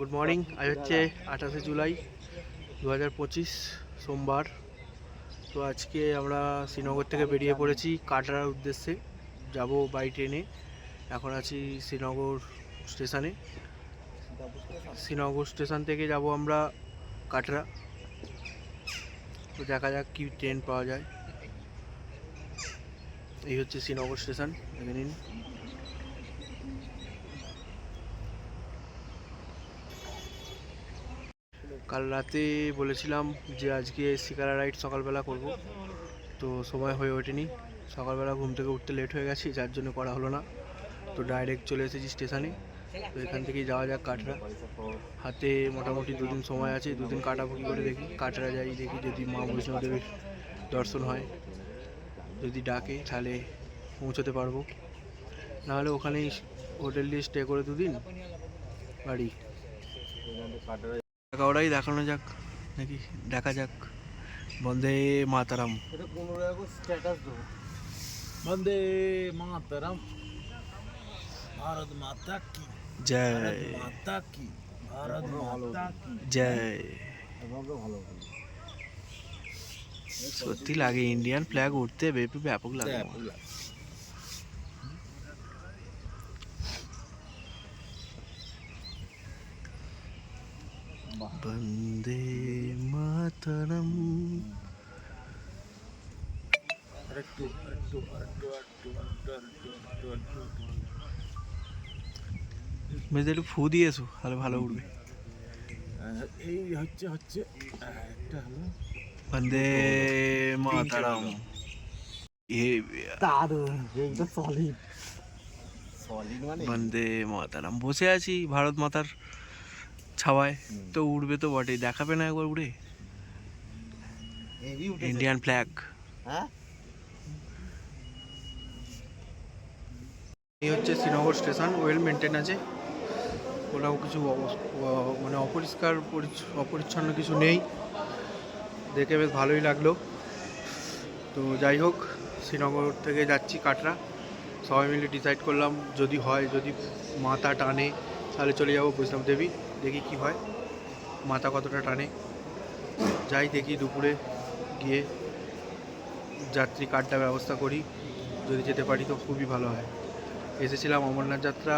Good morning. আজ হচ্ছে 28শে জুলাই 2025 সোমবার। তো আজকে আমরা শ্রীনগর থেকে বেরিয়ে পড়েছি কাটরার উদ্দেশ্যে, যাব বাই ট্রেনে। এখন আছি শ্রীনগর স্টেশনে। শ্রীনগর স্টেশন থেকে যাব আমরা কাটরা। তো দেখা যাক কি ট্রেন পাওয়া যায়। এই হচ্ছে শ্রীনগর স্টেশন, দেখে নিন। কাল রাতে বলেছিলাম যে আজকে শিকারা রাইড সকালবেলা করব, তো সময় হয়ে ওঠেনি। সকালবেলা ঘুম থেকে উঠতে লেট হয়ে গেছি, যার জন্য করা হলো না। তো ডাইরেক্ট চলে এসেছি স্টেশনে। তো এখান থেকেই যাওয়া যাক কাটরা। হাতে মোটামুটি 2 দিন সময় আছে, 2 দিন কাটাবো কী করে দেখি। কাটরা যাই, দেখি যদি মা বৈষ্ণবদেবীর দর্শন হয়, যদি ডাকে তাহলে পৌঁছতে পারবো, নাহলে ওখানেই হোটেল দিয়ে স্টে করে 2 দিন বাড়ি। ওরাই দেখানো যাক নাকি, দেখা যাক। বন্দে মাতারাম। বন্দে মাতারাম, ভারত মাতা কি জয়, মাতা কি, ভারত মাতা কি জয়। সত্যি লাগে ইন্ডিয়ান ফ্ল্যাগ উঠতে, ব্যাপক লাগে। বন্দে মাতরম। মেঝে একটু ফু দিয়ে এসো, তাহলে ভালো উঠবে। এই হচ্ছে হচ্ছে একটা হলো বন্দে মাতরম। বন্দে মাতরম। বসে আছি ভারত মাতার ছাওয়ায়, তো উড়বে তো বটেই, দেখাবে না একবার উড়ে ইন্ডিয়ান ফ্ল্যাগ। এই হচ্ছে শ্রীনগর স্টেশন, ওয়েল মেনটেন আছে, কোথাও কিছু মানে অপরিচ্ছন্ন কিছু নেই, দেখে বেশ ভালোই লাগলো। তো যাই হোক, শ্রীনগর থেকে যাচ্ছি কাটরা। সবাই মিলে ডিসাইড করলাম যদি হয়, যদি মাথা টানে তাহলে চলে যাবো বৈষ্ণব দেবী, দেখি কি হয়, মাথা কতটা টানে। যাই দেখি, দুপুরে গিয়ে যাত্রী কার্ডটা ব্যবস্থা করি, যদি যেতে পারি তো খুবই ভালো হয়। এসেছিলাম অমরনাথ যাত্রা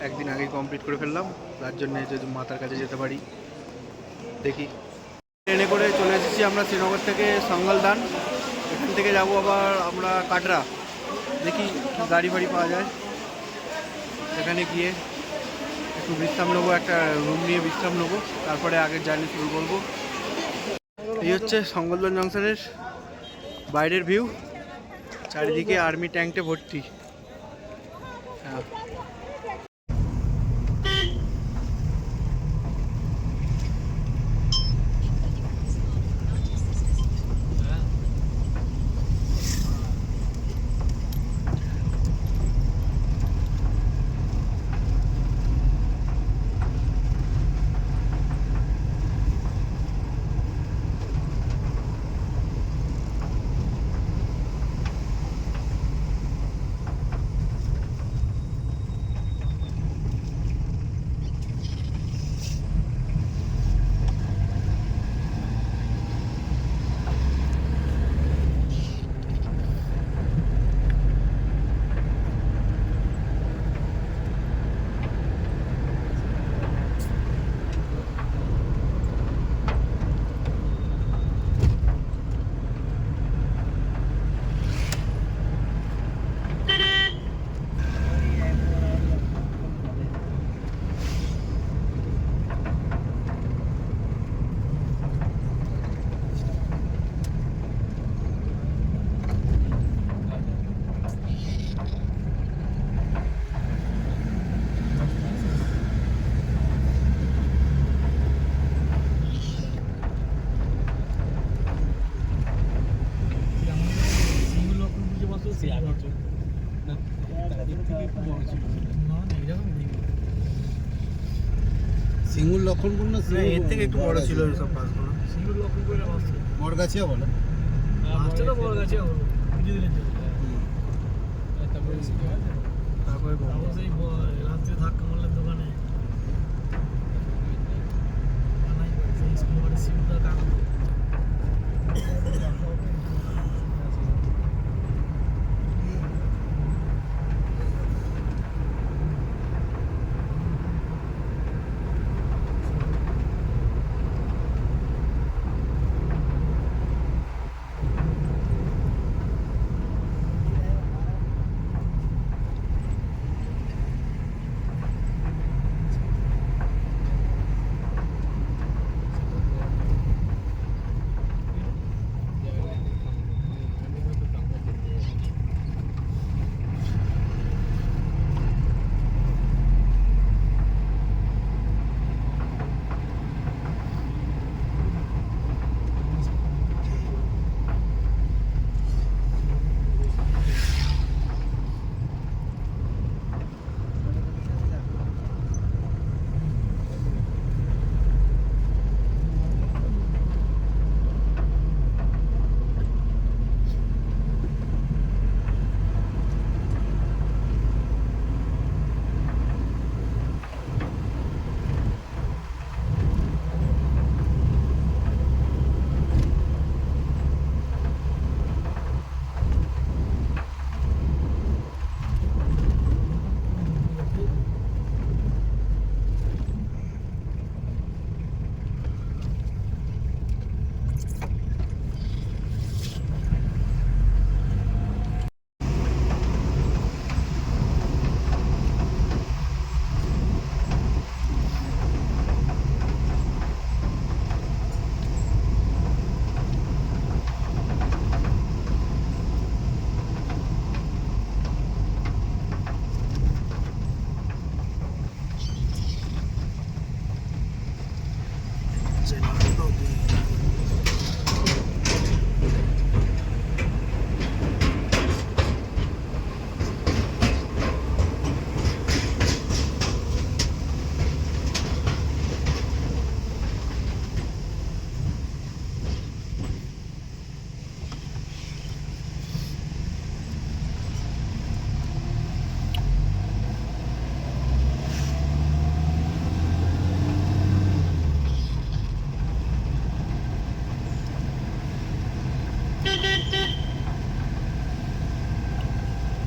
একদিন আগেই কমপ্লিট করে ফেললাম, তার জন্য যদি মাতার কাছে যেতে পারি দেখি। ট্রেনে করে চলে এসেছি আমরা শ্রীনগর থেকে সঙ্গলদান। এখান থেকে যাব আবার আমরা কাটরা, দেখি কি গাড়ি ফাড়ি পাওয়া যায়। এখানে গিয়ে একটু বিশ্রাম নেবো, একটা রুম নিয়ে বিশ্রাম নেবো, তারপরে আগের জার্নি শুরু করবো। এই হচ্ছে সঙ্গলদান জংশনের বাইরের ভিউ, চারিদিকে আর্মি ট্যাঙ্কে ভর্তি। হ্যাঁ, সিঙ্গুর লক্ষণপুর না এর থেকে একটু বড় ছিল সব বাসগুলো। সিঙ্গুর লক্ষণপুরের বড়গাছিয়া বলে, বাসটা তো বড়গাছিয়া হলো কিছুদিনের জন্য। তারপরে সেই রাত্রে ধাক্কা মারলেন দোকানে।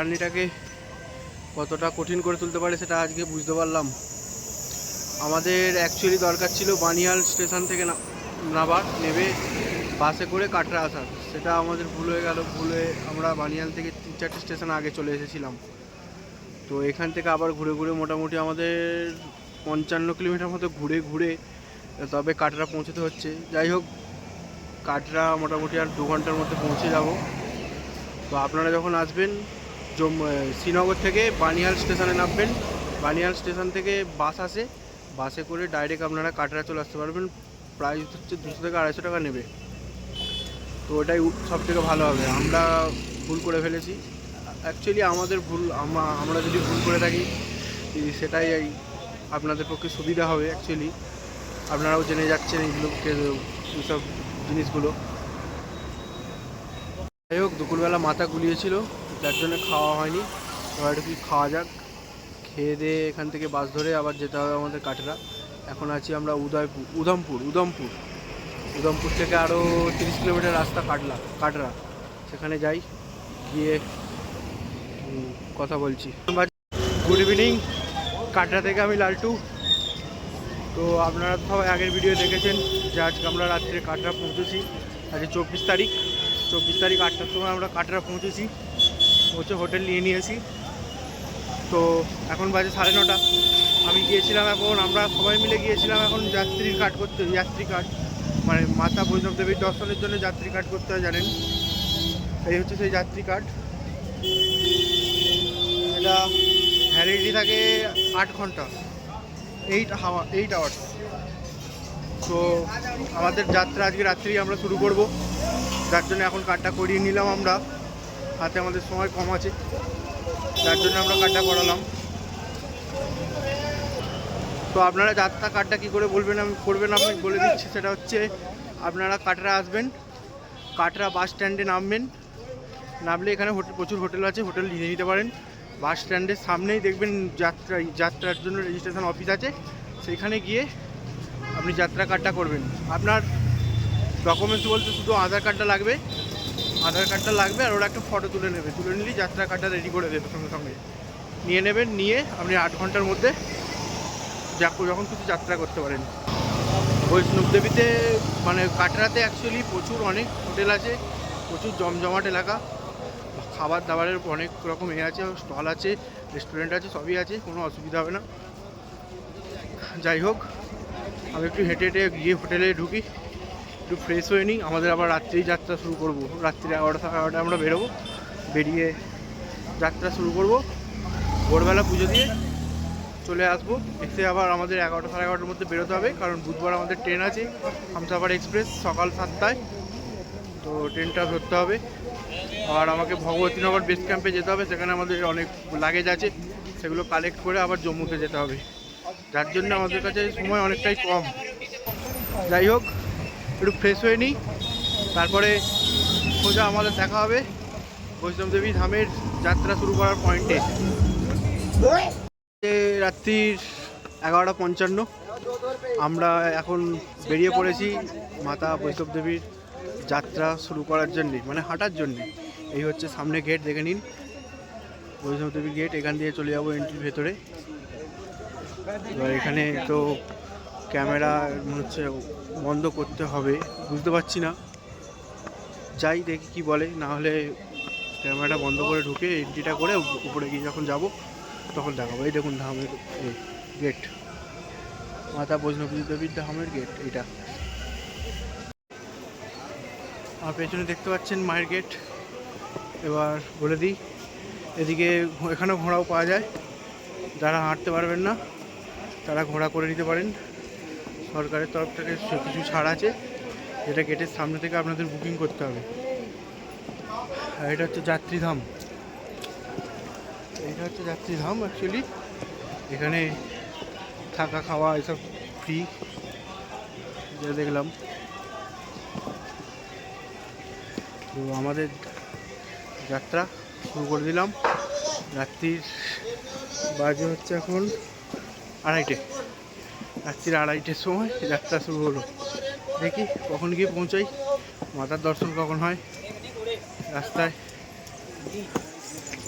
জার্নিটাকে কতটা কঠিন করে তুলতে পারে সেটা আজকে বুঝতে পারলাম। আমাদের অ্যাকচুয়ালি দরকার ছিল বানিয়াল স্টেশন থেকে নেবে বাসে করে কাটরা আসার, সেটা আমাদের ভুল হয়ে গেল। ভুল হয়ে আমরা বানিয়াল থেকে 3-4টে স্টেশন আগে চলে এসেছিলাম। তো এখান থেকে আবার ঘুরে ঘুরে মোটামুটি আমাদের 55 কিলোমিটার মতো ঘুরে ঘুরে তবে কাটরা পৌঁছতে হচ্ছে। যাই হোক, কাটরা মোটামুটি আর 2 ঘন্টার মধ্যে পৌঁছে যাব। তো আপনারা যখন আসবেন শ্রীনগর থেকে বানিয়াল স্টেশনে নামবেন। বানিয়াল স্টেশন থেকে বাস আসে, বাসে করে ডাইরেক্ট আপনারা কাটরা চলে আসতে পারবেন। প্রাইস হচ্ছে 200 থেকে 250 টাকা নেবে। তো ওটাই সব থেকে ভালো হবে। আমরা ভুল করে ফেলেছি, অ্যাকচুয়ালি আমাদের ভুল। আমরা যদি ভুল করে থাকি সেটাই আপনাদের পক্ষে সুবিধা হবে। অ্যাকচুয়ালি আপনারাও জেনে যাচ্ছেন এইসব জিনিসগুলো। যাই হোক, দুপুরবেলা মাথা গুলিয়েছিল, যার জন্য খাওয়া হয়নি। এবার একটু কি খাওয়া যাক। খেয়ে দিয়ে এখান থেকে বাস ধরে আবার যেতে হবে আমাদের কাটরা। এখন আছি আমরা উদমপুর থেকে আরও 30 কিলোমিটার রাস্তা কাটরা। সেখানে যাই, গিয়ে কথা বলছি। গুড ইভিনিং, কাটরা থেকে আমি লালটু। তো আপনারা সবাই আগের ভিডিও দেখেছেন যে আজকে আমরা রাত্রে কাটরা পৌঁছেছি। আজকে 24 তারিখ 8টার সময় আমরা কাটরা পৌঁছেছি। পৌঁছে হোটেল নিয়েছি। তো এখন বাজে 9:30। আমি গিয়েছিলাম, আমরা সবাই মিলে গিয়েছিলাম এখন যাত্রী কার্ড মানে মাতা বৈষ্ণব দেবীর দর্শনের জন্য যাত্রী কার্ড করতে হয়, জানেন। এই হচ্ছে সেই যাত্রী কার্ড। এটা ভ্যালিডিটি থাকে 8 ঘন্টা, 8 আওয়ার্স। তো আমাদের যাত্রা আজকে রাত্রি আমরা শুরু করব, যার জন্য এখন কার্ডটা করিয়ে নিলাম আমরা। হাতে আমাদের সময় কম আছে, যার জন্য আমরা কার্ডটা করালাম। তো আপনারা যাত্রা কার্ডটা কী করে করবেন আমি বলে দিচ্ছি। সেটা হচ্ছে আপনারা কাটরা আসবেন, কাটরা বাস স্ট্যান্ডে নামলে এখানে প্রচুর হোটেল আছে, হোটেল নিয়ে নিতে পারেন। বাস স্ট্যান্ডের সামনেই দেখবেন যাত্রার জন্য রেজিস্ট্রেশন অফিস আছে, সেখানে গিয়ে আপনি যাত্রা কার্ডটা করবেন। আপনার ডকুমেন্টস বলতে শুধু আধার কার্ডটা লাগবে, আর ওরা একটা ফটো তুলে নেবে, তুলে নিলেই যাত্রা কার্ডটা রেডি করে দেবে সঙ্গে সঙ্গে। নিয়ে নেবেন, নিয়ে আপনি 8 ঘন্টার মধ্যে যখন কিছু যাত্রা করতে পারেন। বৈষ্ণবদেবীতে মানে কাটরাতে অ্যাকচুয়ালি প্রচুর অনেক হোটেল আছে, প্রচুর জমজমাট এলাকা, খাবার দাবারের অনেক রকম আছে, স্টল আছে, রেস্টুরেন্ট আছে, সবই আছে, কোনো অসুবিধা হবে না। যাই হোক, আমি একটু হেঁটে হেঁটে গিয়ে হোটেলে ঢুকি, একটু ফ্রেশ হয়ে নিই। আমাদের আবার রাত্রেই যাত্রা শুরু করব, রাত্রি 11:30 আমরা বেরোবো, বেরিয়ে যাত্রা শুরু করব। ভোরবেলা পুজো দিয়ে চলে আসবো, এসে আবার আমাদের 11টা সাড়ে 11টার মধ্যে বেরোতে হবে, কারণ বুধবার আমাদের ট্রেন আছে হামসাফার এক্সপ্রেস সকাল 7টায়, তো ট্রেনটা ধরতে হবে। আর আমাকে ভগবতীনগর বেস ক্যাম্পে যেতে হবে, সেখানে আমাদের অনেক লাগেজ আছে, সেগুলো কালেক্ট করে আবার জম্মুতে যেতে হবে, যার জন্য আমাদের কাছে সময় অনেকটাই কম। যাই হোক, একটু ফ্রেশ হয়ে নিই, তারপরে সোজা আমাদের দেখা হবে বৈষ্ণবদেবী ধামের যাত্রা শুরু করার পয়েন্টে। রাত্রির 11:55 আমরা এখন বেরিয়ে পড়েছি মাতা বৈষ্ণবদেবীর যাত্রা শুরু করার জন্যে, মানে হাঁটার জন্যে। এই হচ্ছে সামনে গেট, দেখে নিন বৈষ্ণবদেবীর গেট, এখান দিয়ে চলে যাবো এন্ট্রির ভেতরে। এবার এখানে তো ক্যামেরা মনে হচ্ছে বন্ধ করতে হবে, বুঝতে পারছি না, যাই দেখি কি বলে, না হলে ক্যামেরাটা বন্ধ করে ঢুকে এন্ট্রিটা করে উপরে গিয়ে যখন যাব তখন দেখাবো। এই দেখুন ধামের গেট, মাতা বৈষ্ণবদেবীর ধামের গেট এটা। আর পেছনে দেখতে পাচ্ছেন মায়ের গেট। এবার বলে দিই, এদিকে এখানেও ঘোড়াও পাওয়া যায়, যারা হাঁটতে পারবেন না তারা ঘোড়া করে নিতে পারেন, সরকারের তরফ থেকে কিছু ছাড় আছে, যেটা গেটের সামনে থেকে আপনাদের বুকিং করতে হবে। আর এটা হচ্ছে যাত্রীধাম, অ্যাকচুয়ালি এখানে থাকা খাওয়া এসব ফ্রি, যেটা দেখলাম। তো আমাদের যাত্রা শুরু করে দিলাম, রাত্রির বাজে হচ্ছে এখন 2:30, রাত্রির 2:30-র সময় যাত্রা শুরু হলো। দেখি কখন গিয়ে পৌঁছাই, মাতার দর্শন কখন হয় রাস্তায়।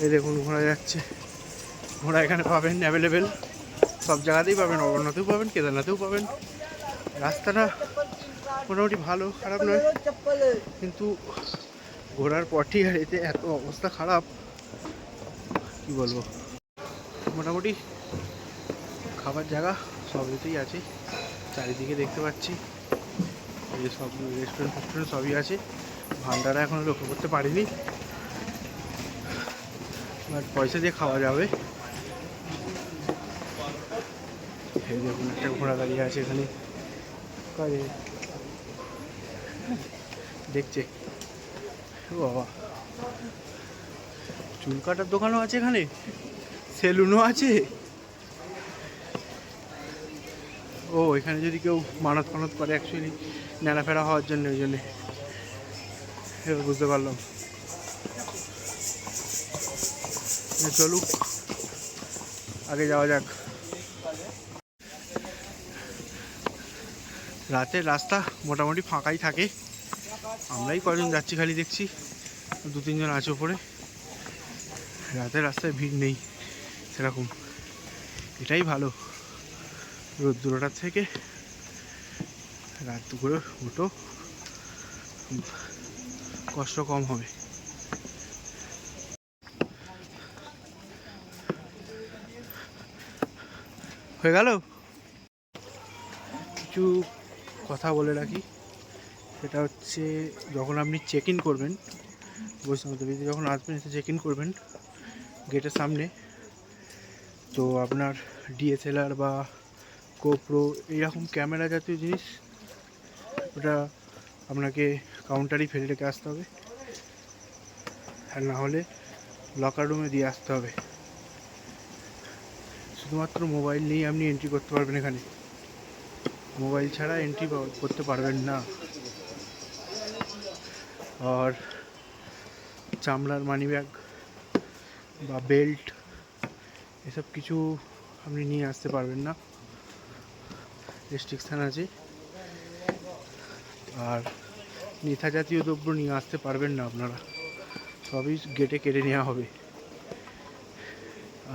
এই দেখুন ঘোড়া যাচ্ছে, ঘোড়া এখানে পাবেন অ্যাভেলেবেল, সব জায়গাতেই পাবেন, অমরনাথেও পাবেন, কেদারনাথেও পাবেন। রাস্তাটা মোটামুটি ভালো, খারাপ নয়, কিন্তু ঘোড়ার পটি আর এতে এত অবস্থা খারাপ, কি বলবো। মোটামুটি খাবার জায়গা সব এতেই আছে, চারিদিকে দেখতে পাচ্ছি এই সব রেস্টুরেন্ট সবই আছে। ভান্ডারা এখনো লক্ষ্য করতে পারিনি, বাট পয়সা দিয়ে খাওয়া যাবে। এই দেখুন একটা ঘোড়া দাঁড়িয়ে আছে এখানে, দেখছে। ও বাবা, চুল কাটার দোকানও আছে এখানে, সেলুনও আছে। ও এখানে যদি কেউ মানত করে অ্যাকচুয়ালি ন্যাড়াফেরা হওয়ার জন্য, ওই জন্যে এবার বুঝতে পারলাম। চলুক আগে যাওয়া যাক। রাতের রাস্তা মোটামুটি ফাঁকাই থাকে, আমরাই কজন যাচ্ছি খালি দেখছি, 2-3 জন আছে ওপরে। রাতের রাস্তায় ভিড় নেই সেরকম, এটাই ভালো। রোদ্দুরটার থেকে রাত দুপুরে ওঠো, কষ্ট কম হবে। হয়ে গেল। কিছু কথা বলে রাখি, সেটা হচ্ছে যখন আপনি চেক ইন করবেন বৈষ্ণবদেবীতে, যখন আসবেন এসে চেক ইন করবেন গেটের সামনে, তো আপনার ডিএসএলআর বা গোপ্রো এইরকম ক্যামেরা জাতীয় জিনিস, ওটা আপনাকে কাউন্টারেই ফেলে রেখে আসতে হবে, আর না হলে লকার রুমে দিয়ে আসতে হবে। শুধুমাত্র মোবাইল নিয়েই আপনি এন্ট্রি করতে পারবেন এখানে, মোবাইল ছাড়া এন্ট্রি করতে পারবেন না। আর চামড়ার মানি ব্যাগ বা বেল্ট এসব কিছু আপনি নিয়ে আসতে পারবেন না, রেস্ট্রিকশান আছে। আর নেশা জাতীয় দ্রব্য নিয়ে আসতে পারবেন না আপনারা, সবই গেটে কেড়ে নেওয়া হবে।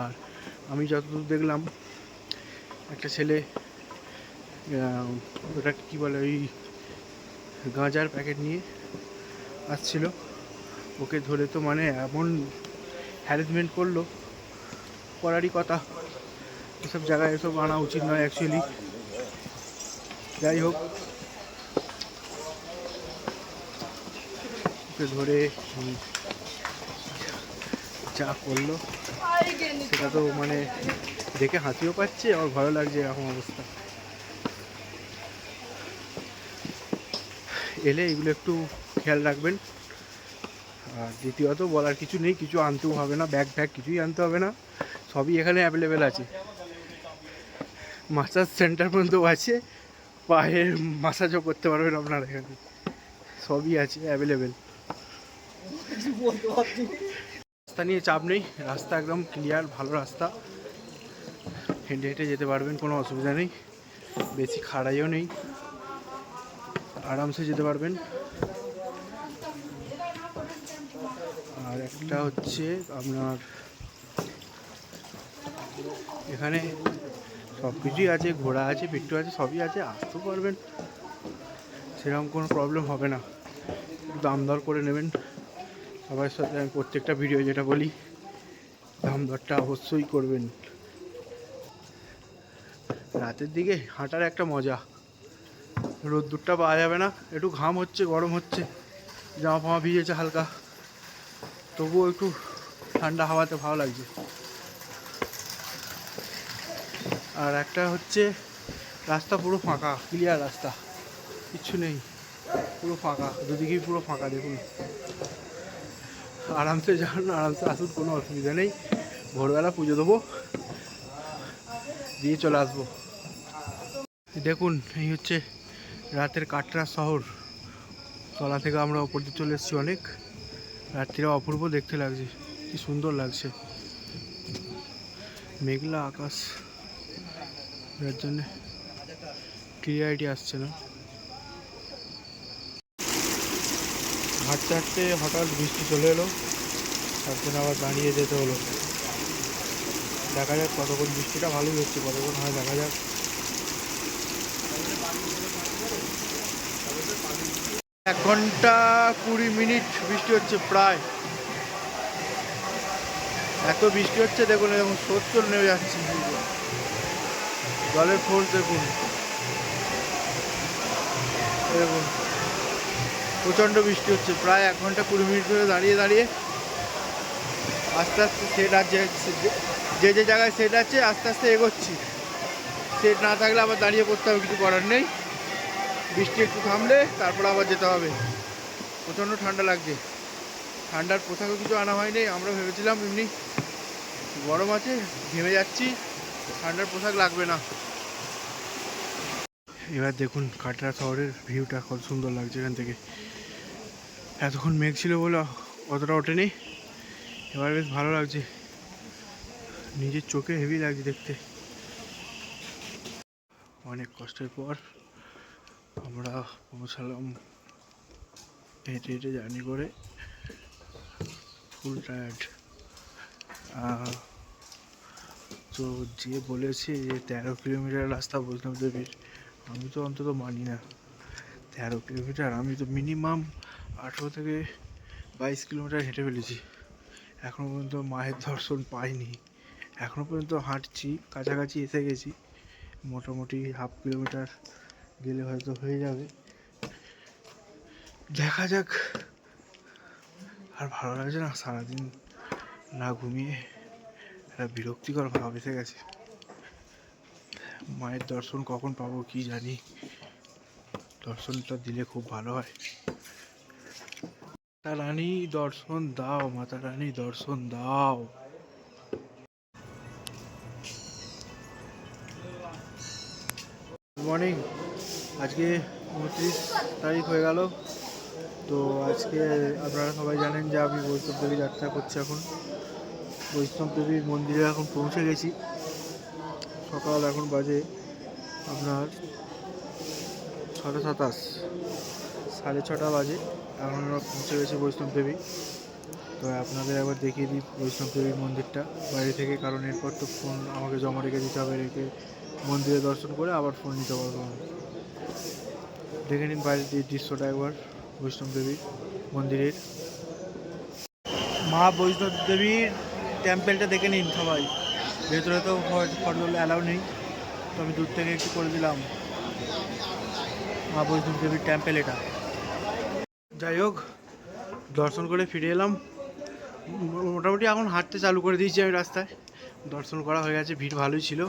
আর আমি যতদূর দেখলাম একটা ছেলে ওটা কী বলে ওই গাঁজার প্যাকেট নিয়ে আসছিল, ওকে ধরে তো মানে এমন হ্যারাসমেন্ট করলো, করারই কথা। এসব জায়গায় এসব আনা উচিত নয় অ্যাকচুয়ালি। যাই হোক, ওকে ধরে যা করলো সেটা তো মানে দেখে হাসিও পাচ্ছে, আর ভালো লাগছে এরকম অবস্থা। এলে এগুলো একটু খেয়াল রাখবেন। আর দ্বিতীয়ত বলার কিছু নেই, কিছু আনতেও হবে না, ব্যাগ ফ্যাগ কিছুই আনতে হবে না, সবই এখানে অ্যাভেলেবেল আছে। মাসাজ সেন্টার পর্যন্ত আছে, পায়ের মাসাজও করতে পারবেন আপনারা এখানে, সবই আছে অ্যাভেলেবেল। রাস্তা নিয়ে চাপ নেই, রাস্তা একদম ক্লিয়ার, ভালো রাস্তা, হেঁটে হেঁটে যেতে পারবেন, কোনো অসুবিধা নেই, বেশি খাড়াইও নেই, আরামসে যেতে পারবেন। আর একটা হচ্ছে আপনার এখানে সব কিছুই আছে, ঘোড়া আছে, পিট্টু আছে, সবই আছে, আসতেও পারবেন, সেরকম কোনো প্রবলেম হবে না। দাম দর করে নেবেন সবার সাথে, আমি প্রত্যেকটা ভিডিও যেটা বলি, দাম দরটা অবশ্যই করবেন। রাতের দিকে হাঁটার একটা মজা, রোদ্দুরটা পাওয়া যাবে না, একটু ঘাম হচ্ছে, গরম হচ্ছে, জামা ফামা ভিজেছে হালকা, তবুও একটু ঠান্ডা হাওয়াতে ভালো লাগছে। আর একটা হচ্ছে রাস্তা পুরো ফাঁকা, ক্লিয়ার রাস্তা, কিচ্ছু নেই, পুরো ফাঁকা, দুদিকেই পুরো ফাঁকা। দেখুন, আরামসে যান, আরামসে আসুন, কোনো অসুবিধা নেই। ভোরবেলা পুজো দেবো, দিয়ে চলে আসবো। দেখুন, এই হচ্ছে রাতের কাটরা শহর, তলা থেকে আমরা ওপর দিয়ে চলে এসেছি অনেক, রাত্রিরা অপূর্ব দেখতে লাগছে, কি সুন্দর লাগছে, মেঘলা আকাশ, যার জন্যে ক্লিয়ারিটি আসছে না। হাঁটতে হাঁটতে হঠাৎ বৃষ্টি চলে এলো, তার জন্য আবার দাঁড়িয়ে যেতে হলো। দেখা যাক কতক্ষণ, বৃষ্টিটা ভালোই হচ্ছে, কতক্ষণ হয় দেখা যাক। 1 ঘন্টা 20 মিনিট বৃষ্টি হচ্ছে প্রায়, এত বৃষ্টি হচ্ছে দেখুন, এখন স্রোত চলে নেমে যাচ্ছে, জলের ফোর্স দেখুন, দেখুন প্রচণ্ড বৃষ্টি হচ্ছে, প্রায় 1 ঘন্টা 20 মিনিট ধরে দাঁড়িয়ে দাঁড়িয়ে আস্তে আস্তে সেট আছে, যে যে জায়গায় সেট আছে আস্তে আস্তে এগোচ্ছি, সেট না থাকলে আবার দাঁড়িয়ে পড়তে হবে, কিছু করার নেই। বৃষ্টি একটু থামলে তারপর আবার যেতে হবে। প্রচণ্ড ঠান্ডা লাগছে, ঠান্ডার পোশাকও কিছু আনা হয়নি, আমরা ভেবেছিলাম এমনি গরম আছে, ঘেমে যাচ্ছি, ঠান্ডার পোশাক লাগবে না। এবার দেখুন কাটরা শহরের ভিউটা কত সুন্দর লাগছে এখান থেকে। এতক্ষণ মেঘ ছিল বলে অতটা ওঠেনি, এবার বেশ ভালো লাগছে, নিজের চোখে হেভি লাগছে দেখতে। অনেক কষ্টের পর আমরা পৌঁছালাম, হেঁটে হেঁটে জার্নি করে, ফুল টায়ার্ড। তো যে বলেছে যে 13 কিলোমিটার রাস্তা বৈষ্ণব দেবীর, আমি তো অন্তত মানি না 13 কিলোমিটার, আমি তো মিনিমাম 18 থেকে 22 কিলোমিটার হেঁটে ফেলেছি, এখনও পর্যন্ত মায়ের দর্শন পাইনি। এখনও পর্যন্ত হাঁটছি, কাছাকাছি এসে গেছি, মোটামুটি 1/2 কিলোমিটার গেলে হয়তো হয়ে যাবে, দেখা যাক। আর ভালো লাগছে না, সারাদিন না ঘুমিয়ে একটা বিরক্তিকর ভাব এসে গেছে। মায়ের দর্শন কখন পাবো কি জানি, দর্শনটা দিলে খুব ভালো হয়। মাতা রানী দর্শন দাও, মাতা রানী দর্শন দাও। গুড মর্নিং, আজকে 29 তারিখ হয়ে গেল। তো আজকে আপনারা সবাই জানেন যে আমি বৈষ্ণব দেবী যাত্রা করছি, এখন বৈষ্ণব দেবীর মন্দিরে এখন পৌঁছে গেছি। সকাল এখন বাজে আপনার 27:30, 6:30 বাজে, এখন আমরা পৌঁছে গেছি বৈষ্ণব দেবী। তো আপনাদের একবার দেখিয়ে দিই বৈষ্ণব দেবীর মন্দিরটা বাইরে থেকে, কারণ এরপর তো ফোন আমাকে জমা রেখে দিতে হবে, রেখে মন্দিরে দর্শন করে আবার ফোন নিতে পারবো আমি। দেখে নিন বাইরের দৃশ্যটা একবার বৈষ্ণব দেবীর মন্দিরের। মা বৈষ্ণব দেবীর টেম্পেলটা দেখে নিন সবাই। ভেতরে তো ফটো অ্যালাউ নেই, তো আমি দূর থেকে একটু করে দিলাম। মা বৈষ্ণব দেবীর টেম্পেল এটা। যাই হোক, দর্শন করে ফিরে এলাম। মোটামুটি এখন হাঁটতে চালু করে দিয়েছি আমি রাস্তায়। দর্শন করা হয়ে গেছে, ভিড় ভালোই ছিল,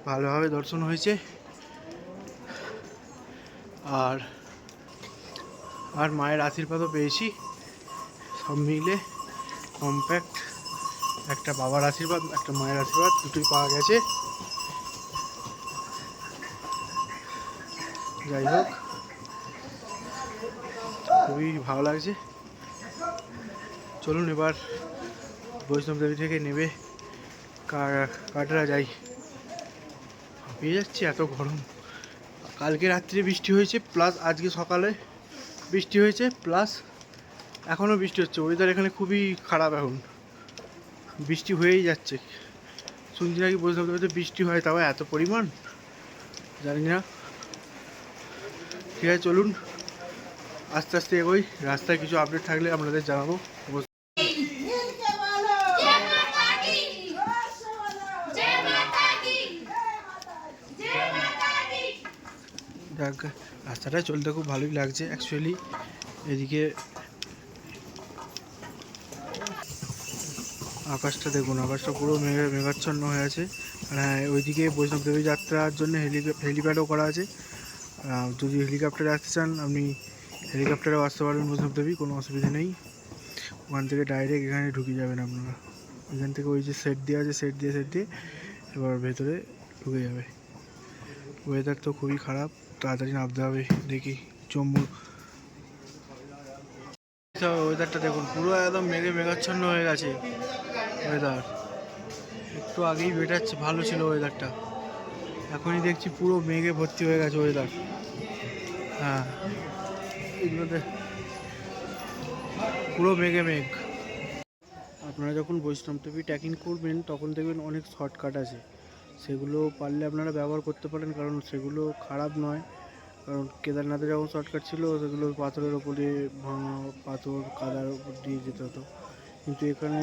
ভালোভাবে দর্শন হয়েছে। আর মায়ের আশীর্বাদও পেয়েছি, সব মিলে কম্প্যাক্ট একটা বাবার আশীর্বাদ, একটা মায়ের আশীর্বাদ, দুটোই পাওয়া গেছে। যাই হোক, খুবই ভালো লাগছে। চলুন এবার বৈষ্ণব দেবী থেকে নেবে কাটরা যাই। পেয়ে যাচ্ছি, এত গরম। কালকে রাত্রে বৃষ্টি হয়েছে, প্লাস আজকে সকালে বৃষ্টি হয়েছে, প্লাস এখনও বৃষ্টি হচ্ছে। ওয়েদার এখানে খুবই খারাপ, এখন বৃষ্টি হয়েই যাচ্ছে। শুনছি নাকি বৈষ্ণব দেবীতে বৃষ্টি হয়, তাও এত পরিমাণ জানি না। ঠিক আছে, চলুন আস্তে আস্তে এগোই। রাস্তায় কিছু আপডেট থাকলে আপনাদের জানাবো। যাক, রাস্তাটা চলতে খুব ভালোই লাগছে অ্যাকচুয়ালি। এদিকে আকাশটা দেখুন, আকাশটা পুরো মেঘাচ্ছন্ন হয়ে আছে। আর হ্যাঁ, ওইদিকে বৈষ্ণব দেবী যাত্রার জন্য হেলিপ্যাডও করা আছে। যদি হেলিকপ্টারে আসতে চান আপনি হেলিকপ্টারেও আসতে পারবেন বৈষ্ণব দেবী, কোনো অসুবিধা নেই। ওখান থেকে ডাইরেক্ট এখানে ঢুকে যাবেন আপনারা। এখান থেকে ওই যে সেট দেওয়া আছে, সেট দিয়ে এবার ভেতরে ঢুকে যাবে। ওয়েদার তো খুবই খারাপ, তাড়াতাড়ি নামতে হবে। দেখি জম্মু ওয়েদারটা দেখুন, পুরো একদম মেঘাচ্ছন্ন হয়ে গেছে ওয়েদার। একটু আগেই বেটাচ্ছে ভালো ছিল ওয়েদারটা, এখনই দেখছি পুরো মেঘে ভর্তি হয়ে গেছে ওয়েদার। হ্যাঁ, এগুলোতে পুরো মেঘ। আপনারা যখন বৈষ্ণব দেবী ট্রেকিং করবেন তখন দেখবেন অনেক শর্টকাট আছে, সেগুলো পারলে আপনারা ব্যবহার করতে পারেন, কারণ সেগুলো খারাপ নয়। কারণ কেদারনাথে যখন শর্টকাট ছিল সেগুলো পাথরের ওপরে ভাঙা, পাথর কাদার উপর দিয়ে যেতে হতো, কিন্তু এখানে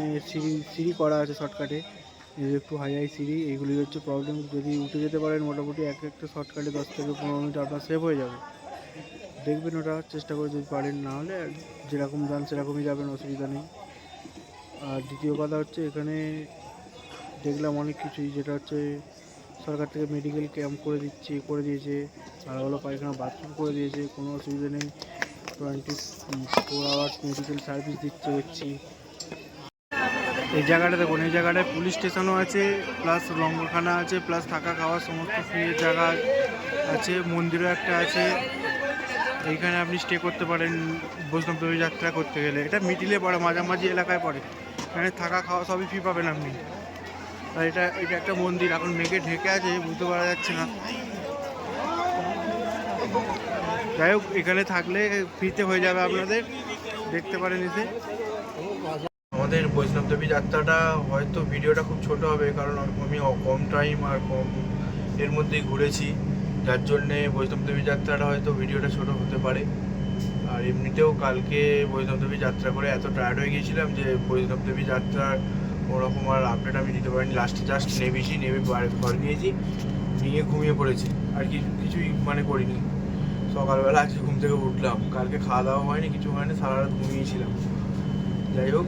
সিঁড়ি করা আছে শর্টকাটে, একটু হাই সিঁড়ি। এইগুলি হচ্ছে প্রবলেম। যদি উঠে যেতে পারেন মোটামুটি একটা শর্টকাটে 10 থেকে 15 মিনিট আপনার সেভ হয়ে যাবে। দেখবেন ওটা চেষ্টা করে যদি পারেন, না হলে যেরকম যান সেরকমই যাবেন, অসুবিধা নেই। আর দ্বিতীয় কথা হচ্ছে, এখানে দেখলাম অনেক কিছুই, যেটা হচ্ছে সরকার থেকে মেডিকেল ক্যাম্প করে দিয়েছে, ভালো ভালো পায়খানা বাথরুম করে দিয়েছে, কোনো অসুবিধা নেই। 24 আওয়ার্স মেডিকেল সার্ভিস দিচ্ছে দেখছি। এই জায়গাটা দেখুন, এই জায়গাটায় পুলিশ স্টেশনও আছে, প্লাস লঙ্গরখানা আছে, প্লাস থাকা খাওয়ার সমস্ত ফ্রি জায়গা আছে, মন্দিরও একটা আছে। এইখানে আপনি স্টে করতে পারেন বৈষ্ণব দেবী যাত্রা করতে গেলে। এটা মিডিলে পড়ে, মাঝামাঝি এলাকায় পড়ে। এখানে থাকা খাওয়া সবই ফ্রি পাবেন আপনি। আর এটা একটা মন্দির, এখন মেঘে ঢেকে আছে, বুঝতে পারা যাচ্ছে না। যাই হোক, এখানে থাকলে ফ্রিতে হয়ে যাবে আপনাদের, দেখতে পারেন এসে। আমাদের বৈষ্ণব দেবী যাত্রাটা হয়তো ভিডিওটা খুব ছোট হবে, কারণ আমি কম টাইম আর কম এর মধ্যেই ঘুরেছি, যার জন্যে বৈষ্ণব দেবী যাত্রাটা হয়তো ভিডিওটা ছোট হতে পারে। আর এমনিতেও কালকে বৈষ্ণব দেবী যাত্রা করে এত টায়ার্ড হয়ে গিয়েছিলাম যে বৈষ্ণব দেবী যাত্রার ওরকম আর আপডেট আমি দিতে পারিনি। লাস্টে জাস্ট নেমে ঘর নিয়েছি, নিয়ে ঘুমিয়ে পড়েছি, আর কিছুই মানে করিনি। সকালবেলা আজকে ঘুম থেকে উঠলাম, কালকে খাওয়া দাওয়া হয়নি, কিছু হয়নি, সারা রাত ঘুমিয়েছিলাম। যাই হোক,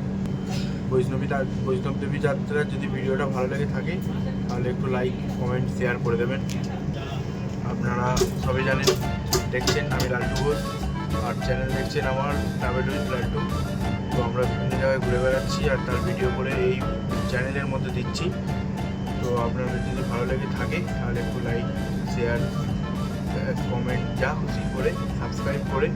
বৈষ্ণব দেবী যাত্রার যদি ভিডিওটা ভালো লেগে থাকে তাহলে একটু লাইক, কমেন্ট, শেয়ার করে দেবেন। আপনারা সবাই জানেন, দেখছেন আমি লাল্টু ঘোষ, আর চ্যানেল দেখছেন আমার ট্রাভেল উইথ লাল্টু। তো আমরা বিভিন্ন জায়গায় ঘুরে বেড়াচ্ছি আর তার ভিডিও করে এই চ্যানেলের মধ্যে দিচ্ছি। তো আপনাদের যদি ভালো লেগে থাকে তাহলে একটু লাইক, শেয়ার, কমেন্ট যা খুশি করে সাবস্ক্রাইব করে